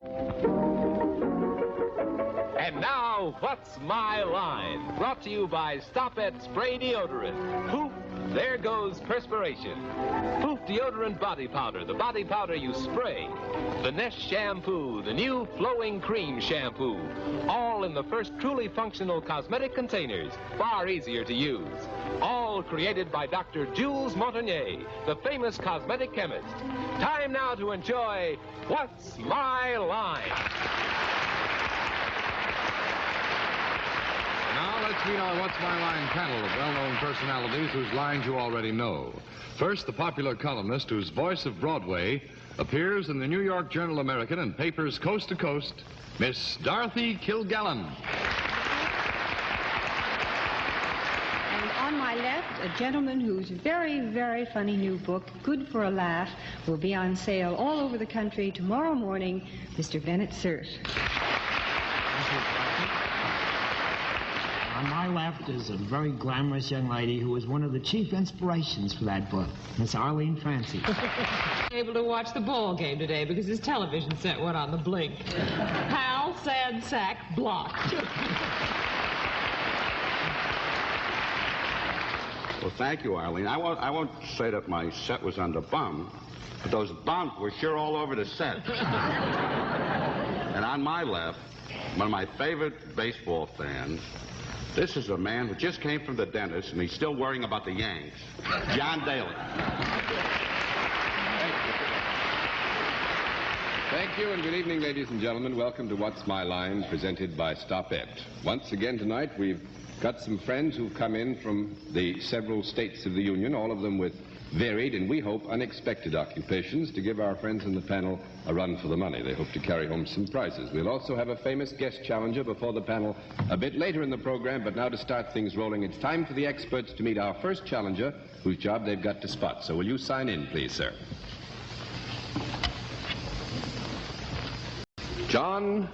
And now, What's My Line? Brought to you by Stop at Spray Deodorant. Poof, there goes perspiration. Poof Deodorant Body Powder, the body powder you spray. The Nest Shampoo, the new flowing cream shampoo. All in the first truly functional cosmetic containers, far easier to use. All created by Dr. Jules Montagnier, the famous cosmetic chemist. Time now to enjoy What's My Line? Now let's meet our What's My Line panel of well-known personalities whose lines you already know. First, the popular columnist whose voice of Broadway appears in the New York Journal American and papers coast to coast, Miss Dorothy Kilgallen. And on my left, a gentleman whose very, very funny new book, Good for a Laugh, will be on sale all over the country tomorrow morning, Mr. Bennett Cerf. On my left is a very glamorous young lady who was one of the chief inspirations for that book, Miss Arlene Francis. Able to watch the ball game today because his television set went on the blink. Hal Sad Sack Block. Well, thank you, Arlene. I won't say that my set was under bum, but those bums were sure all over the set. And on my left, one of my favorite baseball fans. This is a man who just came from the dentist, and he's still worrying about the Yanks. John Daly. Thank you, and good evening, ladies and gentlemen. Welcome to What's My Line, presented by Stopette. Once again tonight, we've got some friends who've come in from the several states of the Union, all of them with varied and, we hope, unexpected occupations, to give our friends in the panel a run for the money. They hope to carry home some prizes. We'll also have a famous guest challenger before the panel a bit later in the program, but now to start things rolling, it's time for the experts to meet our first challenger, whose job they've got to spot. So will you sign in, please, sir? John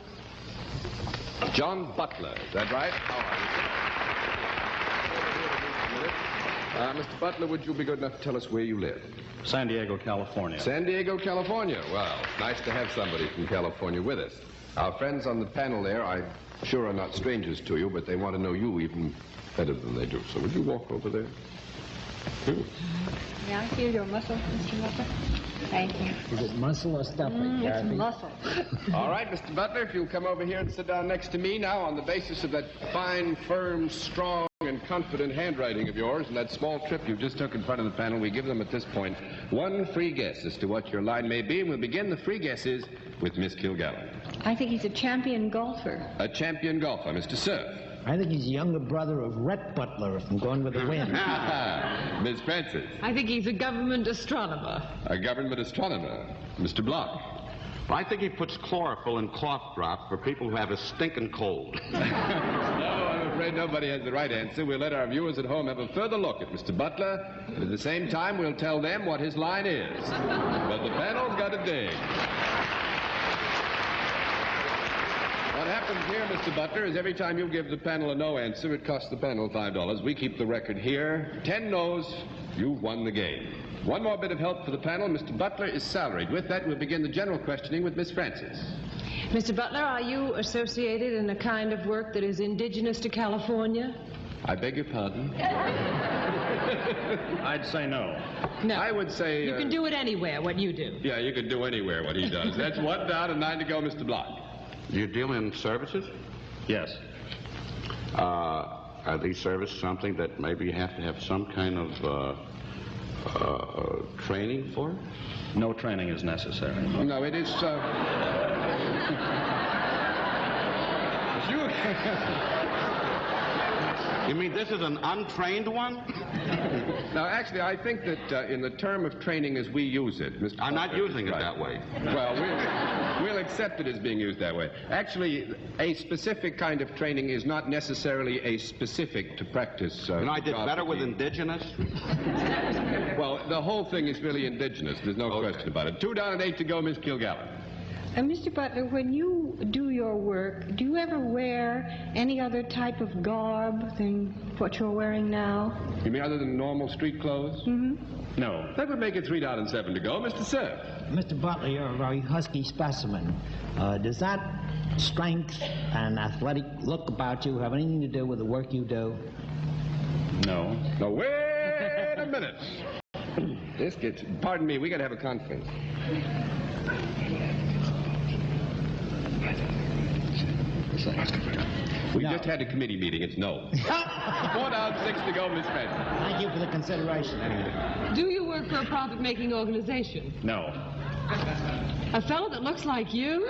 Butler, is that right? How are you, sir? Mr. Butler, would you be good enough to tell us where you live? San Diego, California. San Diego, California. Well, nice to have somebody from California with us. Our friends on the panel there, I'm sure, are not strangers to you, but they want to know you even better than they do. So would you walk over there? May I feel your muscle, Mr. Butler? Thank you. Is it muscle or stuffing, It's Dorothy? muscle. All right, Mr. Butler, if you'll come over here and sit down next to me now on the basis of that fine, firm, strong, and confident handwriting of yours and that small trip you just took in front of the panel, we give them at this point one free guess as to what your line may be, and we'll begin the free guesses with Miss Kilgallen. I think he's a champion golfer. A champion golfer, Mr. Cerf. I think he's the younger brother of Rhett Butler from Gone with the Wind. Miss Francis. I think he's a government astronomer. A government astronomer, Mr. Block. Well, I think he puts chlorophyll in cough drops for people who have a stinking cold. No, I'm afraid nobody has the right answer. We'll let our viewers at home have a further look at Mr. Butler, and at the same time, we'll tell them what his line is. But the panel's got to dig. What happens here, Mr. Butler, is every time you give the panel a no answer, it costs the panel $5. We keep the record here. 10 no's, you've won the game. One more bit of help for the panel. Mr. Butler is salaried. With that, we'll begin the general questioning with Miss Francis. Mr. Butler, are you associated in a kind of work that is indigenous to California? I beg your pardon? I'd say no. No. I would say... You can do it anywhere, what you do. Yeah, you can do anywhere what he does. That's 1 down and 9 to go, Mr. Block. Do you deal in services? Yes. Are these services something that maybe you have to have some kind of training for? No training is necessary. No, it is... You mean this is an untrained one? Now, actually, I think that in the term of training as we use it... Mr. I'm not Butler using is it right. that way. Well, we'll accept it as being used that way. Actually, a specific kind of training is not necessarily a specific to practice... You know, I did better with indigenous. Well, the whole thing is really indigenous. There's no question about it. 2 down and 8 to go, Miss Kilgallen. Mr. Butler, when you do your work, do you ever wear any other type of garb than what you're wearing now? You mean other than normal street clothes? Mm-hmm. No. That would make it $3.07 to go. Mr. Cerf. Mr. Butler, you're a very husky specimen. Does that strength and athletic look about you have anything to do with the work you do? No. Now, wait a minute. This gets... Pardon me, we got to have a conference. We just had a committee meeting. It's no. 4 down, 6 to go, Miss Francis. Thank you for the consideration, anyway. Do you work for a profit-making organization? No. A fellow that looks like you?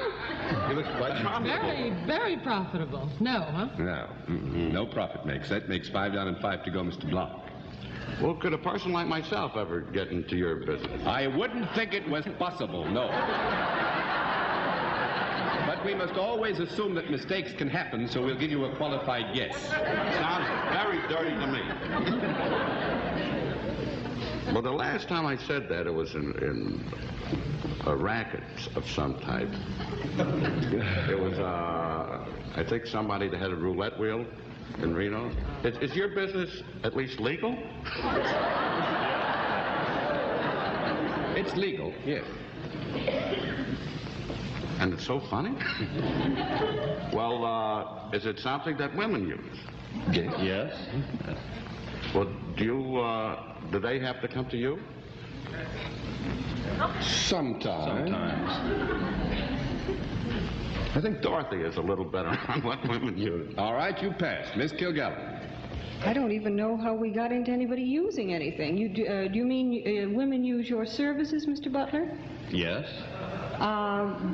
He looks quite profitable. Very, very profitable. No, huh? No. No profit makes. That makes 5 down and 5 to go, Mr. Block. Well, could a person like myself ever get into your business? I wouldn't think it was possible, no. But we must always assume that mistakes can happen, so we'll give you a qualified guess. Sounds very dirty to me. Well, the last time I said that, it was in a racket of some type. It was, I think somebody that had a roulette wheel in Reno. Is your business at least legal? It's legal, yes. And it's so funny? Well, is it something that women use? Yes. Well, do they have to come to you? Sometimes. I think Dorothy is a little better on what women use. All right, you passed. Miss Kilgallen. I don't even know how we got into anybody using anything. Do you mean women use your services, Mr. Butler? Yes.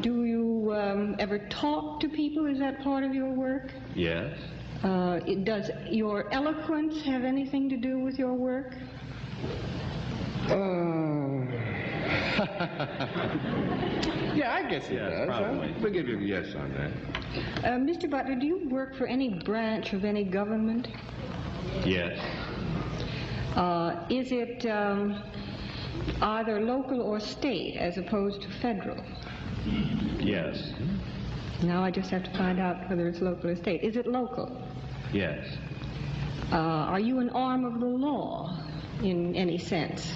Do you ever talk to people? Is that part of your work? Yes. Does your eloquence have anything to do with your work? Yeah, I guess it does. Probably. We'll give you a yes on that. Mr. Butler, do you work for any branch of any government? Yes. Is it either local or state as opposed to federal? Yes. Now I just have to find out whether it's local or state. Is it local? Yes. Are you an arm of the law in any sense?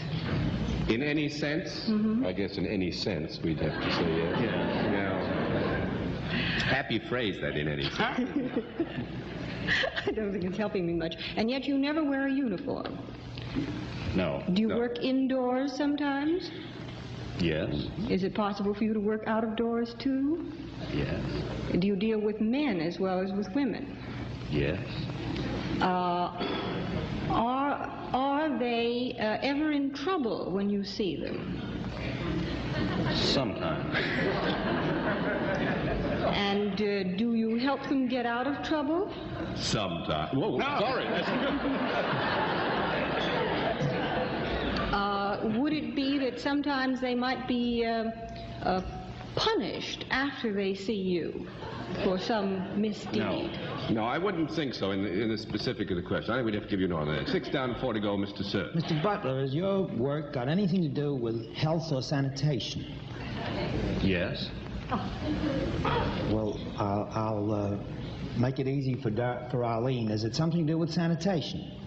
In any sense? Mm-hmm. I guess in any sense we'd have to say yes. Yes. Now, happy phrase that in any sense. I don't think it's helping me much. And yet you never wear a uniform. No. Do you No. work indoors sometimes? Yes. Is it possible for you to work out of doors too? Yes. Do you deal with men as well as with women? Yes. Are they ever in trouble when you see them? Sometimes. And do you help them get out of trouble? Sometimes. Whoa, sorry. Would it be that sometimes they might be punished after they see you for some misdeed? No, I wouldn't think so in the specific of the question. I think we'd have to give you an order there. 6 down, 4 to go, Mr. Cerf. Mr. Butler, has your work got anything to do with health or sanitation? Yes. Well, I'll make it easy for Arlene. Is it something to do with sanitation?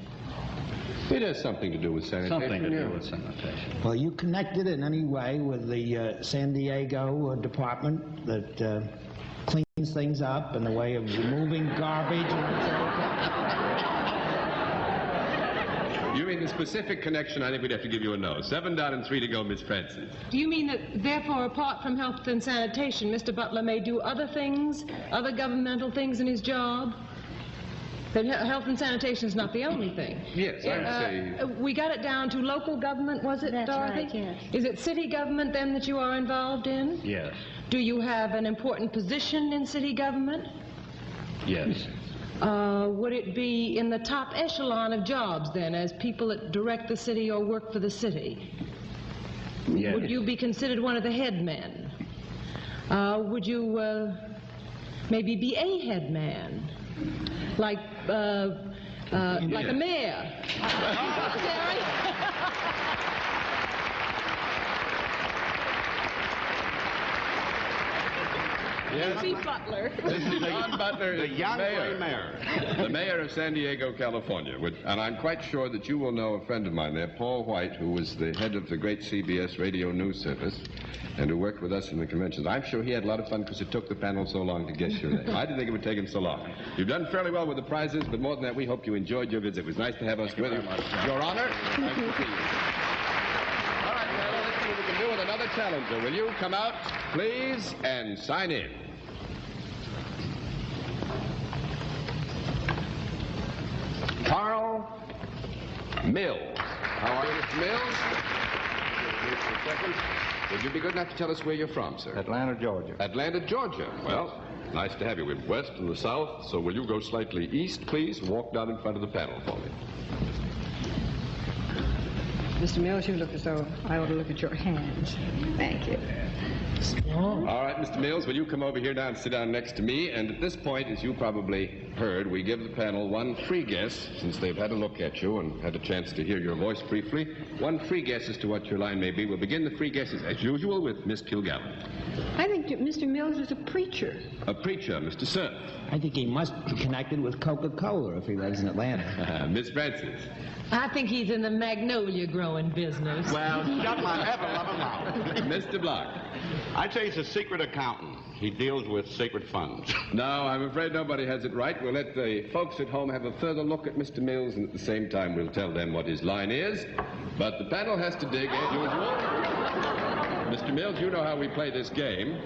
It has something to do with sanitation. Something to do with sanitation. Well, you connected in any way with the San Diego department that cleans things up in the way of removing garbage? You mean the specific connection? I think we'd have to give you a no. 7 down and 3 to go, Miss Francis. Do you mean that, therefore, apart from health and sanitation, Mr. Butler may do other things, other governmental things in his job? That health and sanitation is not the only thing. Yes, I would say... We got it down to local government, was it, That's Dorothy? right, yes. Is it city government, then, that you are involved in? Yes. Do you have an important position in city government? Yes. Would it be in the top echelon of jobs, then, as people that direct the city or work for the city? Yes. Would you be considered one of the head men? Would you maybe be a head man? Like a mayor? Secretary? Easy Butler. John Butler The is young mayor. mayor. The mayor of San Diego, California. And I'm quite sure that you will know a friend of mine there, Paul White, who was the head of the great CBS radio news service and who worked with us in the conventions. I'm sure he had a lot of fun because it took the panel so long to guess your name. I didn't think it would take him so long. You've done fairly well with the prizes, but more than that, we hope you enjoyed your visit. It was nice to have us with you. Your Honor, nice to see you. All right, now let's see what we can do with another challenger. Will you come out, please, and sign in? Carl Mills. How are you, Mr. Mills? Just a second. Would you be good enough to tell us where you're from, sir? Atlanta, Georgia. Atlanta, Georgia. Well, nice to have you. We're west and the south, so will you go slightly east, please? Walk down in front of the panel for me. Mr. Mills, you look as though I ought to look at your hands. Thank you. All right, Mr. Mills, will you come over here now and sit down next to me? And at this point, as you probably heard, we give the panel one free guess, since they've had a look at you and had a chance to hear your voice briefly. One free guess as to what your line may be. We'll begin the free guesses, as usual, with Miss Kilgallen. I think that Mr. Mills is a preacher. A preacher, Mr. Cerf. I think he must be connected with Coca-Cola if he lives in Atlanta. Miss Francis. I think he's in the magnolia growing business. Well, shut my ever-loving mouth. Mr. Block. I'd say he's a secret accountant. He deals with secret funds. No, I'm afraid nobody has it right. We'll let the folks at home have a further look at Mr. Mills, and at the same time we'll tell them what his line is. But the panel has to dig, as usual. Mr. Mills, you know how we play this game.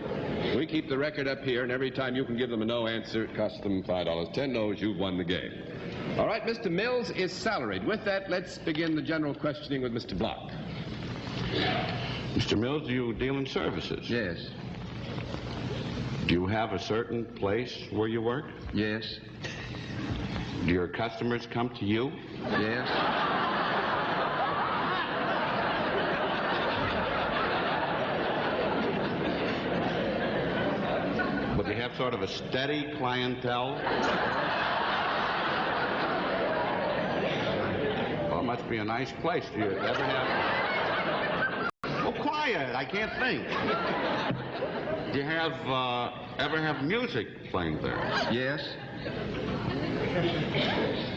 We keep the record up here, and every time you can give them a no answer, it costs them $5. 10 no's, you've won the game. All right, Mr. Mills is salaried. With that, let's begin the general questioning with Mr. Block. Mr. Mills, do you deal in services? Yes. Do you have a certain place where you work? Yes. Do your customers come to you? Yes. But do you have sort of a steady clientele? Well, it must be a nice place. Do you ever have... Oh, quiet. I can't think. Do you have, ever have music playing there? Yes.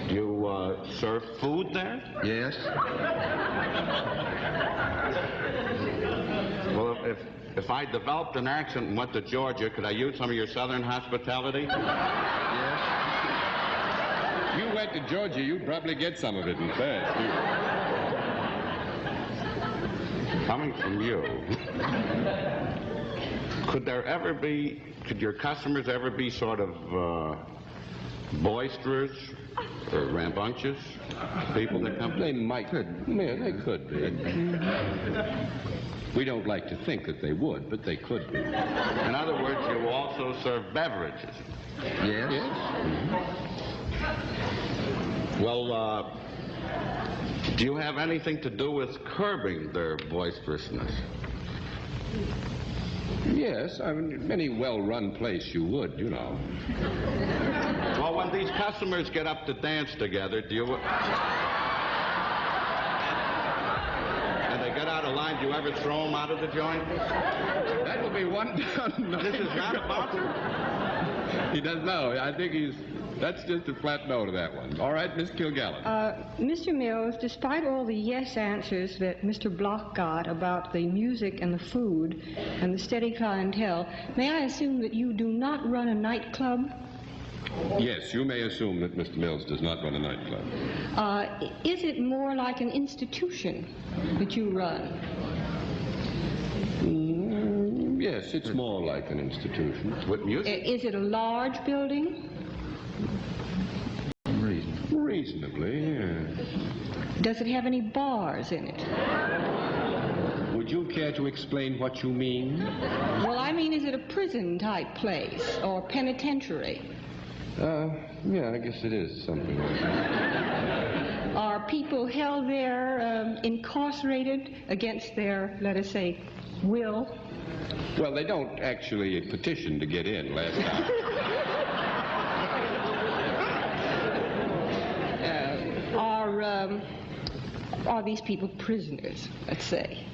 Do you, serve food there? Yes. Well, if I developed an accent and went to Georgia, could I use some of your southern hospitality? Yes. You went to Georgia, you'd probably get some of it in fact. Coming from you, could your customers ever be sort of boisterous or rambunctious people that come? They might. Yeah, they could be. We don't like to think that they would, but they could be. In other words, you also serve beverages. Yes. Well, do you have anything to do with curbing their boisterousness? Yes, I mean, any well-run place you would, you know. Well, when these customers get up to dance together, do you... And they get out of line, do you ever throw them out of the joint? That will be one down. This is not a bouncer? He doesn't know. I think that's just a flat no to that one. All right, Miss Kilgallen. Mr. Mills, despite all the yes answers that Mr. Block got about the music and the food and the steady clientele, may I assume that you do not run a nightclub? Yes, you may assume that Mr. Mills does not run a nightclub. Is it more like an institution that you run? Yes, it's more like an institution. With music? Is it a large building? Reasonably, yes. Does it have any bars in it? Would you care to explain what you mean? Well, I mean, is it a prison-type place or penitentiary? Yeah, I guess it is something like that. Are people held there incarcerated against their, let us say, will? Well, they don't actually petition to get in last time. Are these people prisoners, let's say?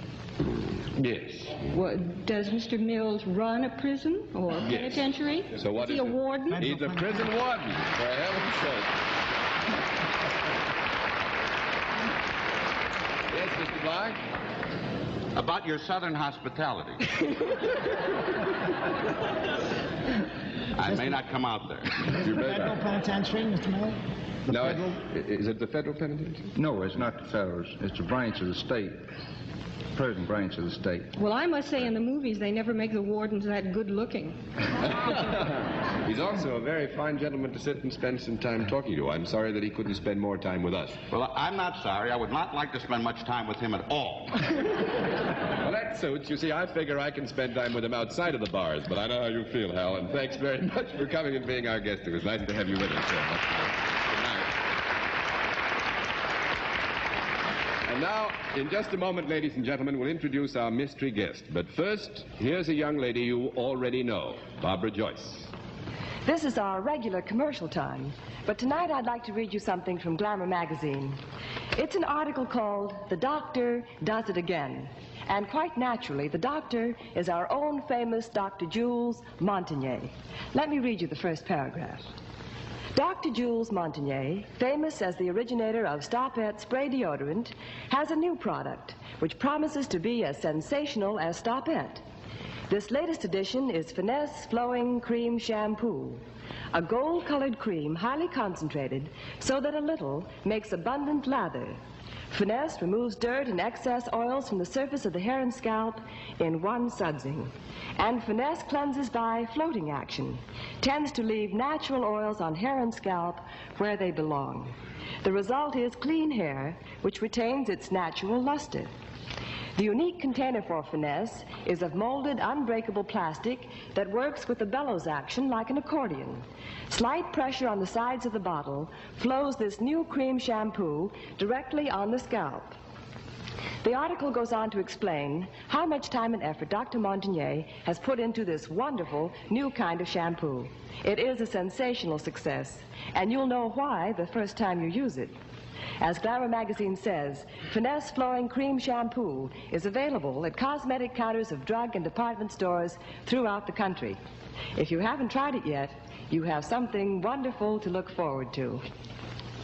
Yes. Well, does Mr. Mills run a prison or a penitentiary? So what is he a warden? He's a prison warden, for heaven's sake. Yes, Mr. Block? About your southern hospitality. I may not come out there. You Federal penitentiary, Mr. Miller? No, is it the federal penitentiary? No, it's not the federal. It's a branch of the state. Prison branch of the state. Well, I must say in the movies they never make the wardens that good looking. He's also a very fine gentleman to sit and spend some time talking to. I'm sorry that he couldn't spend more time with us. Well, I'm not sorry. I would not like to spend much time with him at all. Well, that suits. You see, I figure I can spend time with him outside of the bars, but I know how you feel, Hal, and thanks very much for coming and being our guest. It was nice to have you with us, sir. Good night. And now, in just a moment, ladies and gentlemen, we'll introduce our mystery guest. But first, here's a young lady you already know, Barbara Joyce. This is our regular commercial time, but tonight I'd like to read you something from Glamour magazine. It's an article called "The Doctor Does It Again." And quite naturally, the doctor is our own famous Dr. Jules Montagnier. Let me read you the first paragraph. Dr. Jules Montagnier, famous as the originator of Stop-It spray deodorant, has a new product which promises to be as sensational as Stop-It. This latest edition is Finesse Flowing Cream Shampoo, a gold-colored cream highly concentrated so that a little makes abundant lather. Finesse removes dirt and excess oils from the surface of the hair and scalp in one sudsing. And Finesse cleanses by floating action, tends to leave natural oils on hair and scalp where they belong. The result is clean hair, which retains its natural luster. The unique container for Finesse is of molded, unbreakable plastic that works with the bellows action like an accordion. Slight pressure on the sides of the bottle flows this new cream shampoo directly on the scalp. The article goes on to explain how much time and effort Dr. Montagnier has put into this wonderful new kind of shampoo. It is a sensational success, and you'll know why the first time you use it. As Glamour magazine says, Finesse Flowing Cream Shampoo is available at cosmetic counters of drug and department stores throughout the country. If you haven't tried it yet, you have something wonderful to look forward to.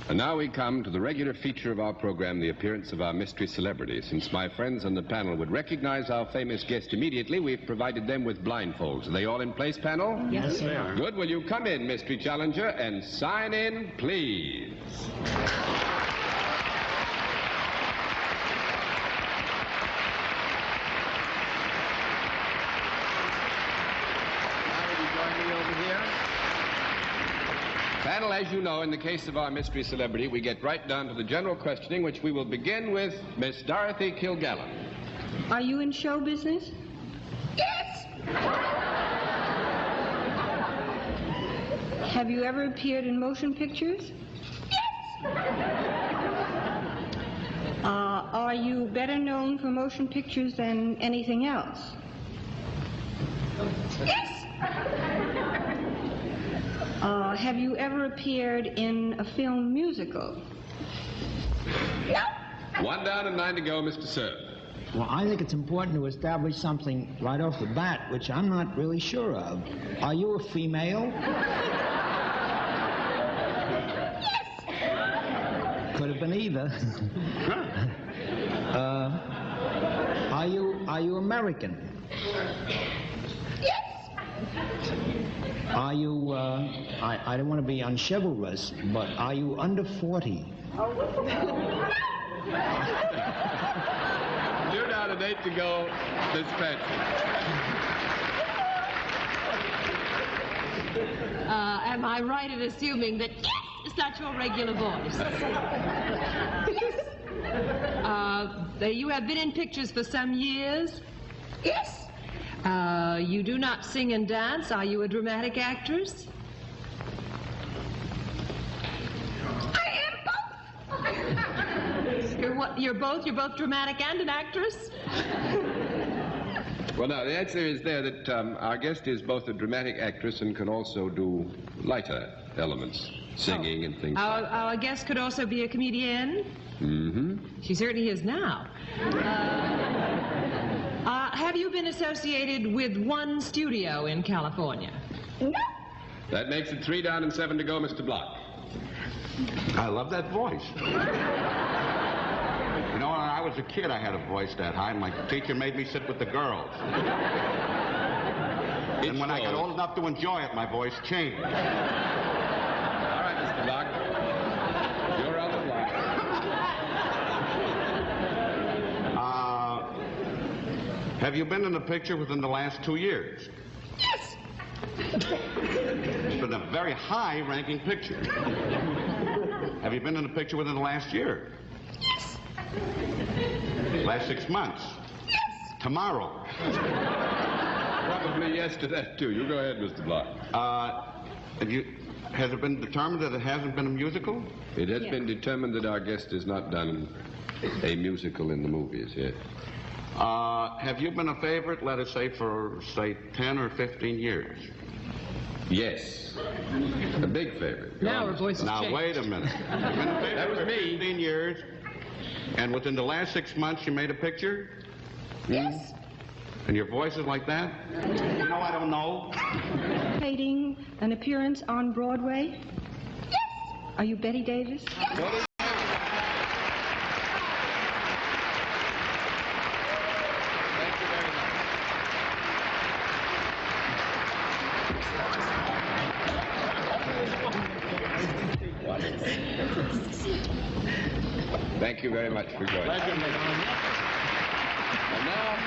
And now we come to the regular feature of our program, the appearance of our mystery celebrity. Since my friends on the panel would recognize our famous guest immediately, we've provided them with blindfolds. Are they all in place, panel? Yes, they are. Good. Will you come in, mystery challenger, and sign in, please? Panel, as you know, in the case of our mystery celebrity, we get right down to the general questioning, which we will begin with Miss Dorothy Kilgallen. Are you in show business? Yes. Have you ever appeared in motion pictures? Yes. Are you better known for motion pictures than anything else? Yes. Have you ever appeared in a film musical? No. 1 down and 9 to go, Mr. Cerf. Well, I think it's important to establish something right off the bat, which I'm not really sure of. Are you a female? Yes. Could have been either. Are you American? Yes. Are you, I don't want to be unchivalrous, but are you under 40? 2 down and 8 to go, Miss Francis. Am I right in assuming that yes is not your regular voice? You have been in pictures for some years? Yes. You do not sing and dance. Are you a dramatic actress? I am both. You're what? You're both dramatic and an actress? Well, now, the answer is there that our guest is both a dramatic actress and can also do lighter elements, singing and things like that. Our guest could also be a comedian? Mm-hmm. She certainly is now. Have you been associated with one studio in California? No. That makes it 3 down and 7 to go, Mr. Block. I love that voice. You know, when I was a kid, I had a voice that high, and my teacher made me sit with the girls. And when I got old enough to enjoy it, my voice changed. All right, Mr. Block. You're on the block. Have you been in a picture within the last 2 years? Yes. It's been a very high-ranking picture. Have you been in a picture within the last year? Yes. Last 6 months? Yes. Tomorrow? Probably yes to that, too. You go ahead, Mr. Block. Has it been determined that it hasn't been a musical? It has been determined that our guest has not done a musical in the movies yet. Have you been a favorite, let us say, for, say, 10 or 15 years? Yes. A big favorite. Now her voice has Now, changed. wait a minute. You've been a favorite That was for me. 15 years, and within the last 6 months you made a picture? Yes. And your voice is like that? You know, I don't know. Anticipating an appearance on Broadway? Yes. Are you Bette Davis? Thank you very much. Thank you very much for joining us. And now,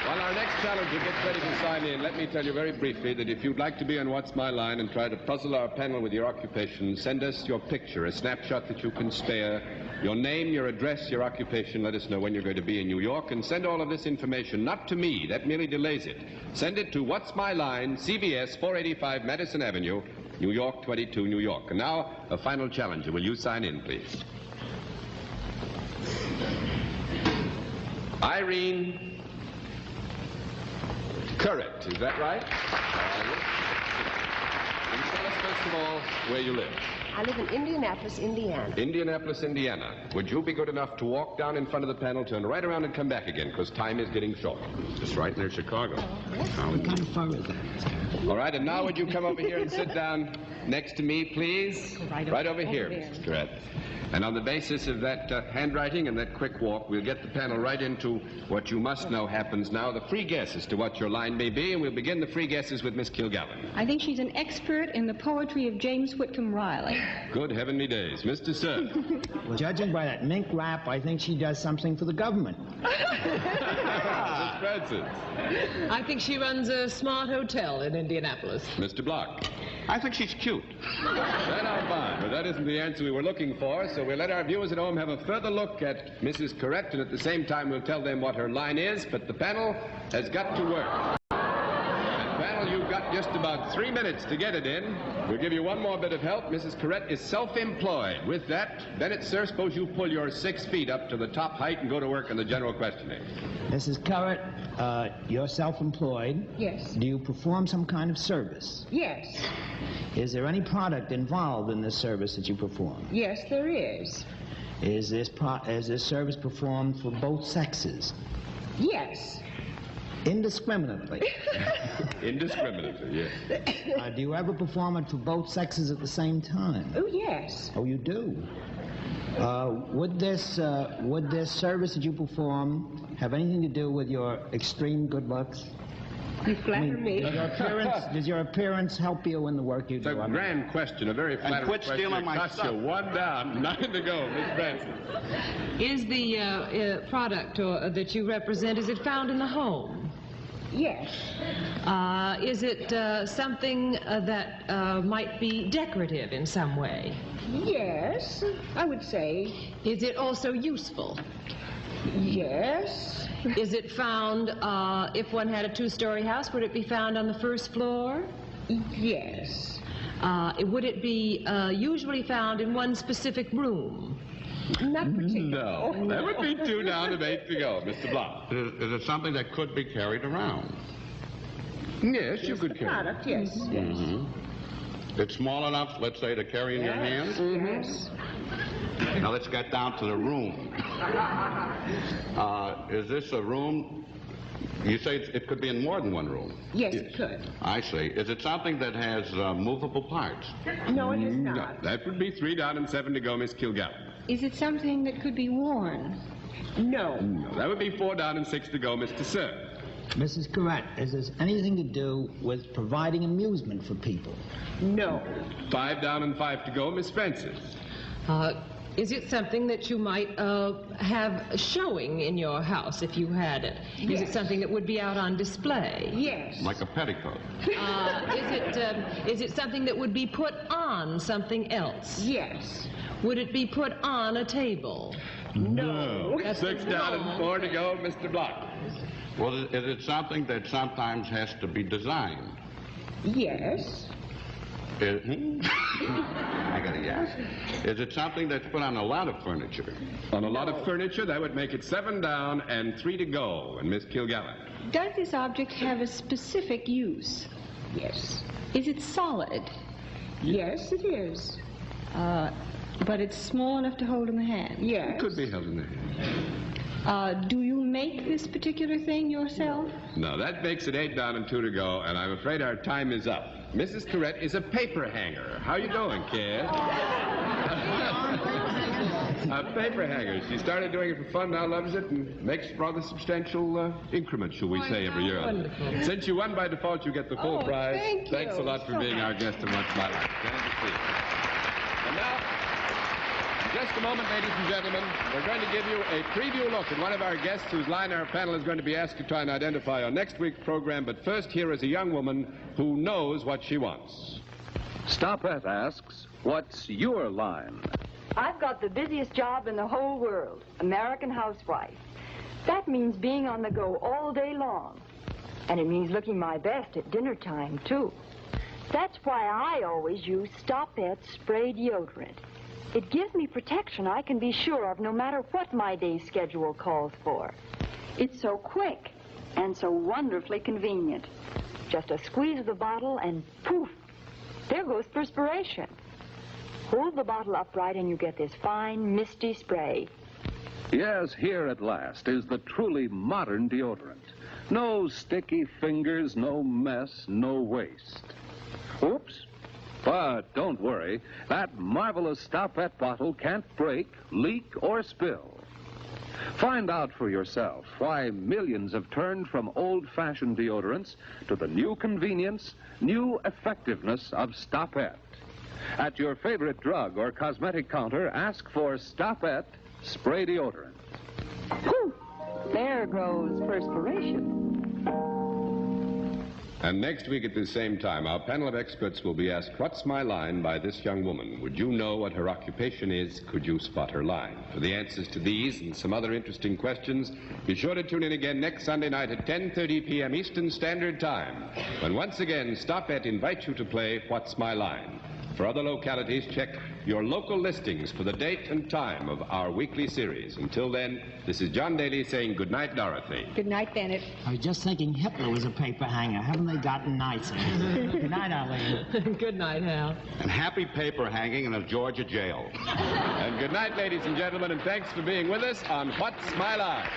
while our next challenger gets ready to sign in, let me tell you very briefly that if you'd like to be on What's My Line and try to puzzle our panel with your occupation, send us your picture, a snapshot that you can spare, your name, your address, your occupation. Let us know when you're going to be in New York, and send all of this information, not to me, that merely delays it. Send it to What's My Line, CBS, 485 Madison Avenue, New York, 22, New York. And now, a final challenger. Will you sign in, please? Irene Currett, is that right? And tell us, first of all, where you live. I live in Indianapolis, Indiana. Indianapolis, Indiana. Would you be good enough to walk down in front of the panel, turn right around and come back again, because time is getting short. It's right near Chicago. What kind of fur is that? All right, and now would you come over here and sit down next to me, please? Right over here, Mrs. Currett. And on the basis of that handwriting and that quick walk, we'll get the panel right into what you must know happens now, the free guess as to what your line may be, and we'll begin the free guesses with Miss Kilgallen. I think she's an expert in the poetry of James Whitcomb Riley. Good heavenly days. Mr. Cerf. Well, judging by that mink rap, I think she does something for the government. Miss Francis. I think she runs a smart hotel in Indianapolis. Mr. Block. I think she's cute. That I'm fine, but that isn't the answer we were looking for, so we'll let our viewers at home have a further look at Mrs. Correct, and at the same time we'll tell them what her line is, but the panel has got to work. And panel, you've got just about 3 minutes to get it in. We'll give you one more bit of help. Mrs. Correct is self-employed. With that, Bennett Cerf, suppose you pull your 6 feet up to the top height and go to work on the general questioning. Mrs. Currett, you're self-employed. Yes. Do you perform some kind of service? Yes. Is there any product involved in this service that you perform? Yes, there is. Is this service performed for both sexes? Yes. Indiscriminately? Indiscriminately, yes. Do you ever perform it for both sexes at the same time? Oh, yes. Oh, you do? Would this service that you perform have anything to do with your extreme good looks? You flatter me. Does your appearance help you in the work you It's do? a grand question, a very flattering quit question. stealing It my costs stuff. you 1 down, 9 to go, Miss Francis. Is the product that you represent, is it found in the home? Yes. Is it something that might be decorative in some way? Yes, I would say. Is it also useful? Yes. Is it found, if one had a 2-story house, would it be found on the first floor? Yes. Would it be usually found in one specific room? Not particularly. No, that would be 2 down and 8 to go, Mr. Block. Is it something that could be carried around? Yes, you could carry it. Product, yes. Mm-hmm. It's small enough, let's say, to carry in your hand? Yes. Now let's get down to the room. Is this a room You say it could be in more than one room? Yes, it could. I see. Is it something that has movable parts? No, it is not. That would be 3 down and 7 to go, Miss Kilgallen. Is it something that could be worn? No. No, that would be 4 down and 6 to go, Mr. Cerf. Mrs. Correct, is this anything to do with providing amusement for people? No. 5 down and 5 to go, Miss Francis. Is it something that you might have showing in your house if you had it? Is it something that would be out on display? Yes. Like a petticoat? Is it something that would be put on something else? Yes. Would it be put on a table? No. 6 down and 4 to go, Mr. Block. Well, is it something that sometimes has to be designed? Yes. I gotta guess. Is it something that's put on a lot of furniture? On a lot of furniture, that would make it 7 down and 3 to go. And Miss Kilgallen. Does this object have a specific use? Yes. Is it solid? Yes, it is. But it's small enough to hold in the hand? Yes. It could be held in the hand. Do you make this particular thing yourself? No, that makes it 8 down and 2 to go, and I'm afraid our time is up. Mrs. Correct is a paper hanger. How you doing, kid? A paper hanger. She started doing it for fun, now loves it, and makes rather substantial increments, shall we say, every year. Wonderful. Since you won by default, you get the full prize. Thank you. Thanks a lot for being our guest in What's My Life. Glad to see you. And now, in just a moment, ladies and gentlemen, we're going to give you a preview look at one of our guests whose line our panel is going to be asked to try and identify on next week's program. But first, here is a young woman who knows what she wants. Stopette asks, what's your line? I've got the busiest job in the whole world, American housewife. That means being on the go all day long. And it means looking my best at dinner time, too. That's why I always use Stopette spray deodorant. It gives me protection I can be sure of no matter what my day's schedule calls for. It's so quick and so wonderfully convenient. Just a squeeze of the bottle and poof, there goes perspiration. Hold the bottle upright and you get this fine, misty spray. Yes, here at last is the truly modern deodorant. No sticky fingers, no mess, no waste. Oops. But don't worry, that marvelous Stopette bottle can't break, leak, or spill. Find out for yourself why millions have turned from old-fashioned deodorants to the new convenience, new effectiveness of Stopette. At your favorite drug or cosmetic counter, ask for Stopette spray deodorant. Poof! There goes perspiration. And next week at the same time, our panel of experts will be asked, what's my line by this young woman? Would you know what her occupation is? Could you spot her line? For the answers to these and some other interesting questions, be sure to tune in again next Sunday night at 10:30 p.m. Eastern Standard Time, when once again Stopette invites you to play What's My Line? For other localities, check your local listings for the date and time of our weekly series. Until then, this is John Daly saying good night, Dorothy. Good night, Bennett. I was just thinking Hitler was a paper hanger. Haven't they gotten nicer? Good night, Arlene. Good night, Hal. And happy paper hanging in a Georgia jail. And good night, ladies and gentlemen, and thanks for being with us on What's My Line?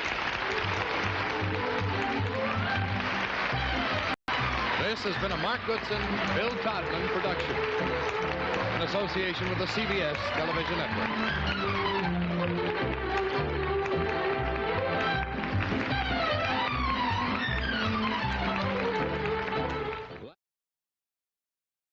This has been a Mark Goodson, Bill Todman production in association with the CBS Television Network.